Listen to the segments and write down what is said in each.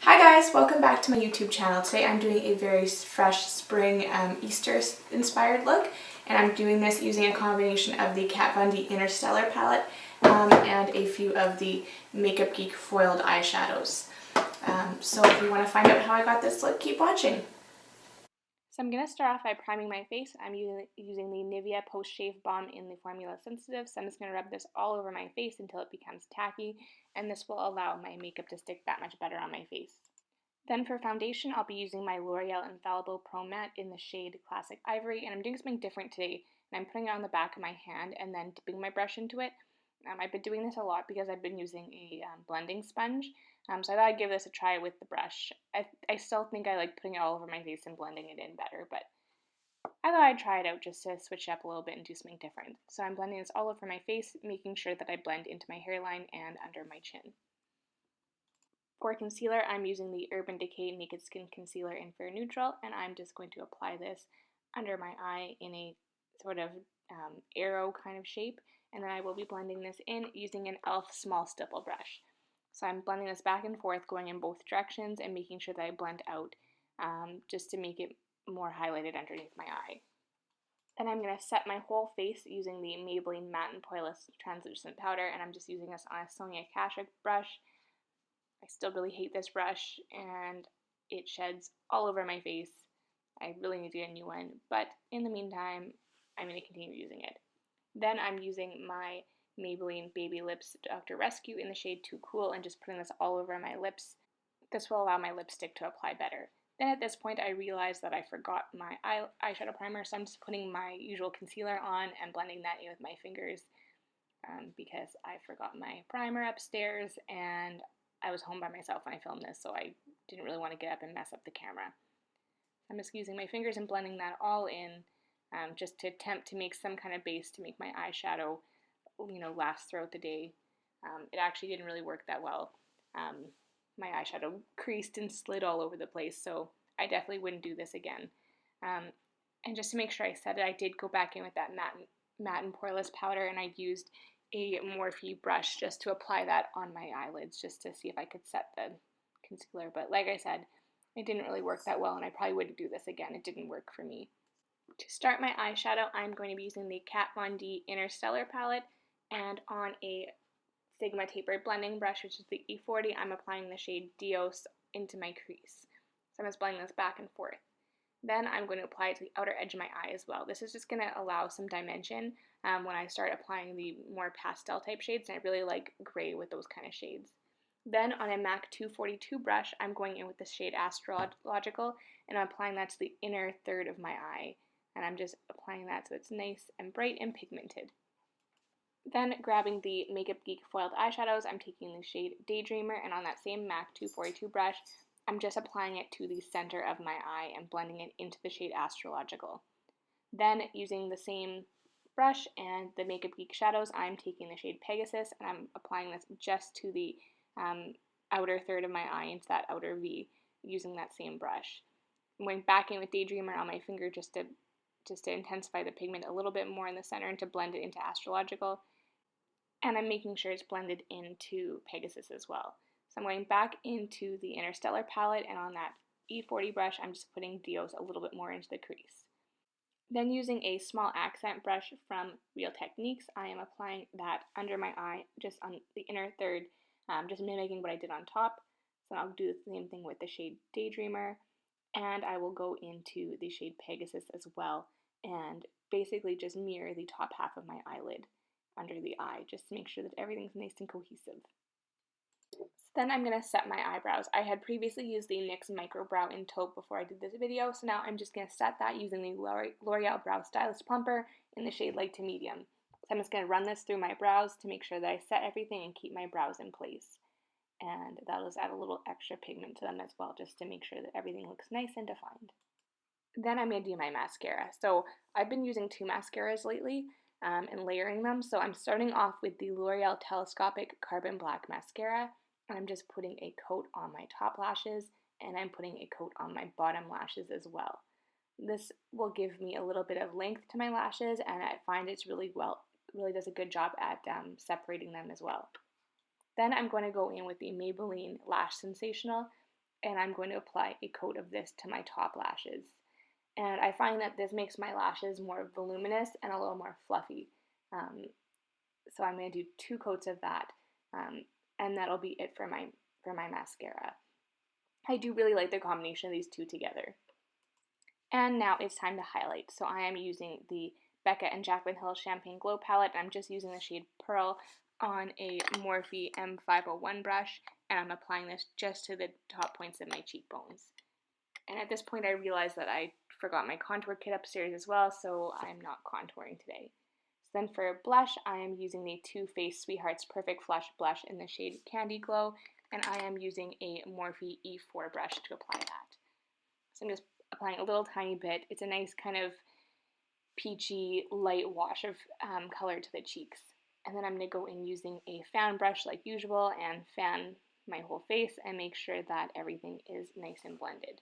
Hi guys, welcome back to my YouTube channel. Today I'm doing a very fresh spring Easter inspired look, and I'm doing this using a combination of the Kat Von D Innerstellar palette and a few of the Makeup Geek Foiled Eyeshadows. So if you want to find out how I got this look, keep watching. So I'm going to start off by priming my face. I'm using the Nivea Post Shave Balm in the Formula Sensitive, so I'm just going to rub this all over my face until it becomes tacky, and this will allow my makeup to stick that much better on my face. Then for foundation, I'll be using my L'Oreal Infallible Pro Matte in the shade Classic Ivory, and I'm doing something different today, and I'm putting it on the back of my hand and then dipping my brush into it. I've been doing this a lot because I've been using a blending sponge, so I thought I'd give this a try with the brush. I still think I like putting it all over my face and blending it in better, but I thought I'd try it out just to switch it up a little bit and do something different. So I'm blending this all over my face, making sure that I blend into my hairline and under my chin. For concealer, I'm using the Urban Decay Naked Skin Concealer in Fair Neutral, and I'm just going to apply this under my eye in a sort of arrow kind of shape, and then I will be blending this in using an e.l.f. small stipple brush. So I'm blending this back and forth, going in both directions, and making sure that I blend out just to make it more highlighted underneath my eye. Then I'm going to set my whole face using the Maybelline Matte and Poreless Translucent Powder, and I'm just using this on a Sonia Kashuk brush. I still really hate this brush, and it sheds all over my face. I really need to get a new one, but in the meantime, I'm going to continue using it. Then I'm using my Maybelline Baby Lips Dr. Rescue in the shade Too Cool and just putting this all over my lips. This will allow my lipstick to apply better. Then at this point, I realized that I forgot my eyeshadow primer, so I'm just putting my usual concealer on and blending that in with my fingers because I forgot my primer upstairs, and I was home by myself when I filmed this, so I didn't really want to get up and mess up the camera. I'm just using my fingers and blending that all in just to attempt to make some kind of base to make my eyeshadow, last throughout the day. It actually didn't really work that well. My eyeshadow creased and slid all over the place, so I definitely wouldn't do this again. And just to make sure I set it, I did go back in with that matte and poreless powder, and I used a Morphe brush just to apply that on my eyelids, just to see if I could set the concealer. But like I said, it didn't really work that well, and I probably wouldn't do this again. It didn't work for me. To start my eyeshadow, I'm going to be using the Kat Von D Innerstellar palette, and on a Sigma tapered blending brush, which is the E40, I'm applying the shade Dios into my crease. So I'm just blending this back and forth. Then I'm going to apply it to the outer edge of my eye as well. This is just going to allow some dimension when I start applying the more pastel type shades, and I really like gray with those kind of shades. Then on a MAC 242 brush, I'm going in with the shade Astrological, and I'm applying that to the inner third of my eye. And I'm just applying that so it's nice and bright and pigmented. Then grabbing the Makeup Geek Foiled Eyeshadows, I'm taking the shade Daydreamer, and on that same MAC 242 brush, I'm just applying it to the center of my eye and blending it into the shade Astrological. Then using the same brush and the Makeup Geek shadows, I'm taking the shade Pegasus, and I'm applying this just to the outer third of my eye, into that outer V, using that same brush. I'm going back in with Daydreamer on my finger just to intensify the pigment a little bit more in the center and to blend it into Astrological. And I'm making sure it's blended into Pegasus as well. So I'm going back into the Innerstellar palette, and on that E40 brush, I'm just putting Dios a little bit more into the crease. Then using a small accent brush from Real Techniques, I am applying that under my eye, just on the inner third, just mimicking what I did on top. So I'll do the same thing with the shade Daydreamer, and I will go into the shade Pegasus as well, and basically just mirror the top half of my eyelid under the eye, just to make sure that everything's nice and cohesive. So then I'm going to set my eyebrows. I had previously used the NYX Micro Brow in taupe before I did this video, so now I'm just going to set that using the L'Oreal Brow Stylist Plumper in the shade Light to Medium. So I'm just going to run this through my brows to make sure that I set everything and keep my brows in place. And that'll just add a little extra pigment to them as well, just to make sure that everything looks nice and defined. Then I'm going to do my mascara. So I've been using two mascaras lately and layering them. So I'm starting off with the L'Oreal Telescopic Carbon Black Mascara, and I'm just putting a coat on my top lashes, and I'm putting a coat on my bottom lashes as well. This will give me a little bit of length to my lashes, and I find it's really does a good job at separating them as well. Then I'm going to go in with the Maybelline Lash Sensational, and I'm going to apply a coat of this to my top lashes. And I find that this makes my lashes more voluminous and a little more fluffy. So I'm going to do 2 coats of that, and that'll be it for my mascara. I do really like the combination of these two together. And now it's time to highlight. So I am using the Becca and Jaclyn Hill Champagne Glow Palette. I'm just using the shade Pearl on a Morphe M501 brush, and I'm applying this just to the top points of my cheekbones. And at this point I realized that I forgot my contour kit upstairs as well, so I'm not contouring today. So then for blush, I am using the Too Faced Sweethearts Perfect Flush Blush in the shade Candy Glow, and I am using a Morphe E4 brush to apply that. So I'm just applying a little tiny bit. It's a nice kind of peachy light wash of color to the cheeks. And then I'm going to go in using a fan brush like usual and fan my whole face and make sure that everything is nice and blended.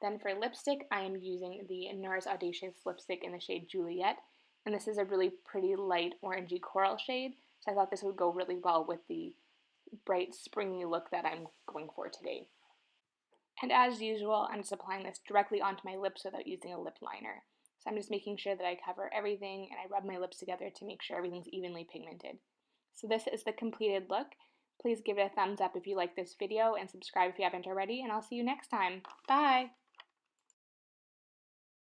Then for lipstick, I am using the NARS Audacious lipstick in the shade Juliet, and this is a really pretty light orangey coral shade, so I thought this would go really well with the bright springy look that I'm going for today. And as usual, I'm just applying this directly onto my lips without using a lip liner. So I'm just making sure that I cover everything and I rub my lips together to make sure everything's evenly pigmented. So this is the completed look. Please give it a thumbs up if you like this video and subscribe if you haven't already, and I'll see you next time. Bye!